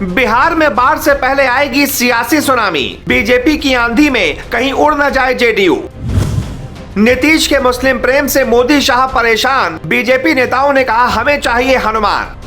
बिहार में बाढ़ से पहले आएगी सियासी सुनामी, बीजेपी की आंधी में कहीं उड़ न जाए जेडीयू। नीतीश के मुस्लिम प्रेम से मोदी शाह परेशान, बीजेपी नेताओं ने कहा हमें चाहिए हनुमान।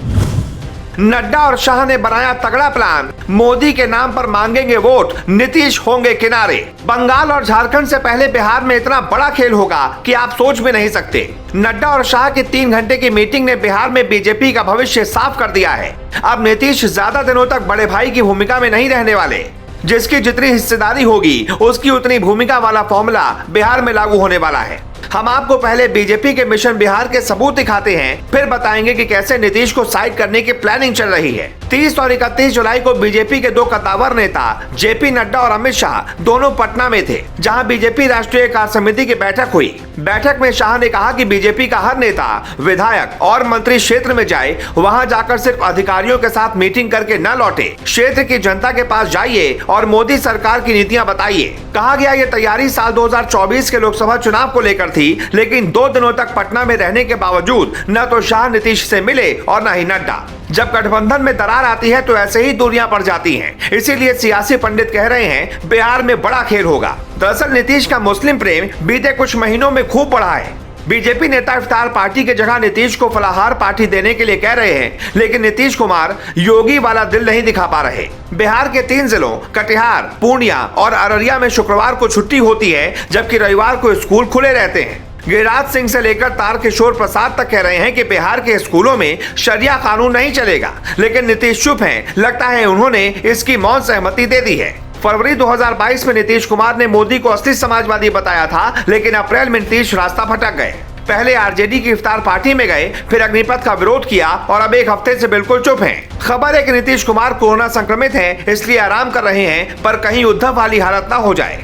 नड्डा और शाह ने बनाया तगड़ा प्लान, मोदी के नाम पर मांगेंगे वोट, नीतीश होंगे किनारे। बंगाल और झारखंड से पहले बिहार में इतना बड़ा खेल होगा कि आप सोच भी नहीं सकते। नड्डा और शाह की 3 घंटे की मीटिंग ने बिहार में बीजेपी का भविष्य साफ कर दिया है। अब नीतीश ज्यादा दिनों तक बड़े भाई की भूमिका में नहीं रहने वाले। जिसकी जितनी हिस्सेदारी होगी उसकी उतनी भूमिका वाला फॉर्मूला बिहार में लागू होने वाला है। हम आपको पहले बीजेपी के मिशन बिहार के सबूत दिखाते हैं, फिर बताएंगे कि कैसे नीतीश को साइड करने की प्लानिंग चल रही है। 30 और 31 जुलाई को बीजेपी के 2 कद्दावर नेता जेपी नड्डा और अमित शाह दोनों पटना में थे, जहां बीजेपी राष्ट्रीय कार्य समिति की बैठक हुई। बैठक में शाह ने कहा कि बीजेपी का हर नेता, विधायक और मंत्री क्षेत्र में जाए, वहां जाकर सिर्फ अधिकारियों के साथ मीटिंग करके न लौटे, क्षेत्र की जनता के पास जाइए और मोदी सरकार की नीतियां बताइए। कहा गया ये तैयारी साल 2024 के लोकसभा चुनाव को लेकर थी, लेकिन 2 दिनों तक पटना में रहने के बावजूद न तो शाह नीतीश से मिले और न ही नड्डा। जब गठबंधन में दरार आती है तो ऐसे ही दूरियां पड़ जाती हैं। इसीलिए सियासी पंडित कह रहे हैं बिहार में बड़ा खेल होगा। दरअसल नीतीश का मुस्लिम प्रेम बीते कुछ महीनों में खूब बढ़ा है। बीजेपी नेता इफ्तार पार्टी की जगह नीतीश को फलाहार पार्टी देने के लिए कह रहे हैं, लेकिन नीतीश कुमार योगी वाला दिल नहीं दिखा पा रहे। बिहार के 3 जिलों कटिहार, पूर्णिया और अररिया में शुक्रवार को छुट्टी होती है, जबकि रविवार को स्कूल खुले रहते हैं। गिरिराज सिंह से लेकर तारकिशोर प्रसाद तक कह रहे हैं कि बिहार के स्कूलों में शरिया कानून नहीं चलेगा, लेकिन नीतीश चुप हैं। लगता है उन्होंने इसकी मौन सहमति दे दी है। फरवरी 2022 में नीतीश कुमार ने मोदी को असली समाजवादी बताया था, लेकिन अप्रैल में नीतीश रास्ता भटक गए। पहले आरजेडी की इफ्तार पार्टी में गए, फिर अग्निपथ का विरोध किया और अब एक हफ्ते से बिल्कुल चुप हैं। खबर है कि नीतीश कुमार कोरोना संक्रमित हैं, इसलिए आराम कर रहे हैं, पर कहीं उद्धव वाली हालत न हो जाए।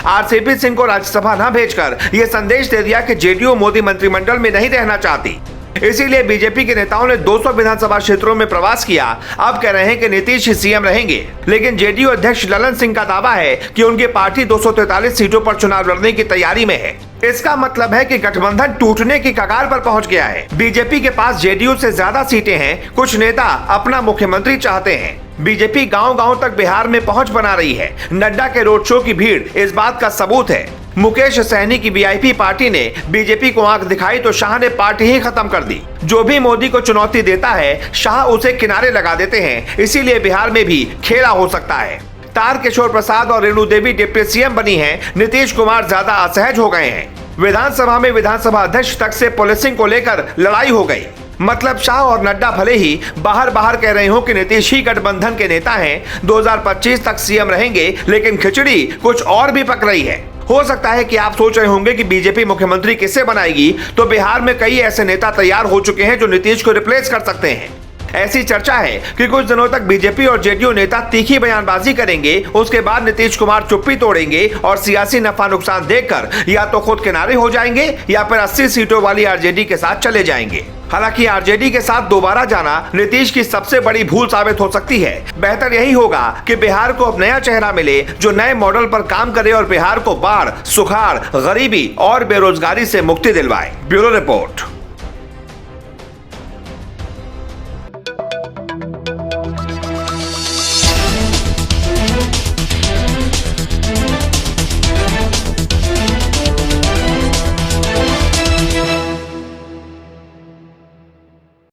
आरसीपी सिंह को राज्यसभा न भेजकर यह संदेश दे दिया कि जेडीयू मोदी मंत्रिमंडल में नहीं रहना चाहती। इसीलिए बीजेपी के नेताओं ने 200 विधानसभा क्षेत्रों में प्रवास किया। अब कह रहे हैं कि नीतीश ही सीएम रहेंगे, लेकिन जेडीयू अध्यक्ष ललन सिंह का दावा है कि उनकी पार्टी 243 सीटों पर चुनाव लड़ने की तैयारी में है। इसका मतलब है कि गठबंधन टूटने की कगार पर पहुंच गया है। बीजेपी के पास जेडीयू से ज्यादा सीटें हैं। कुछ नेता अपना मुख्यमंत्री चाहते हैं। बीजेपी गांव-गांव तक बिहार में पहुंच बना रही है। नड्डा के रोड शो की भीड़ इस बात का सबूत है। मुकेश सहनी की वीआईपी पार्टी ने बीजेपी को आंख दिखाई तो शाह ने पार्टी ही खत्म कर दी। जो भी मोदी को चुनौती देता है, शाह उसे किनारे लगा देते हैं। इसीलिए बिहार में भी खेला हो सकता है। तारकिशोर प्रसाद और रेणु देवी डिप्टी सीएम बनी हैं। नीतीश कुमार ज्यादा असहज हो गए हैं। विधानसभा में विधानसभा अध्यक्ष तक से पुलिसिंग को लेकर लड़ाई हो गई। मतलब शाह और नड्डा भले ही बाहर बाहर कह रहे हो कि नीतीश ही गठबंधन के नेता हैं, 2025 तक सीएम रहेंगे, लेकिन खिचड़ी कुछ और भी पक रही है। हो सकता है कि आप सोच रहे होंगे कि बीजेपी मुख्यमंत्री किसे बनाएगी, तो बिहार में कई ऐसे नेता तैयार हो चुके हैं जो नीतीश को रिप्लेस कर सकते हैं। ऐसी चर्चा है कि कुछ दिनों तक बीजेपी और जेडीयू नेता तीखी बयानबाजी करेंगे, उसके बाद नीतीश कुमार चुप्पी तोड़ेंगे और सियासी नफा नुकसान देखकर या तो खुद किनारे हो जाएंगे या फिर 80 सीटों वाली आरजेडी के साथ चले जाएंगे। हालांकि आरजेडी के साथ दोबारा जाना नीतीश की सबसे बड़ी भूल साबित हो सकती है। बेहतर यही होगा कि बिहार को अब नया चेहरा मिले जो नए मॉडल पर काम करे और बिहार को बाढ़, सुखाड़, गरीबी और बेरोजगारी से मुक्ति दिलवाए। Bureau report.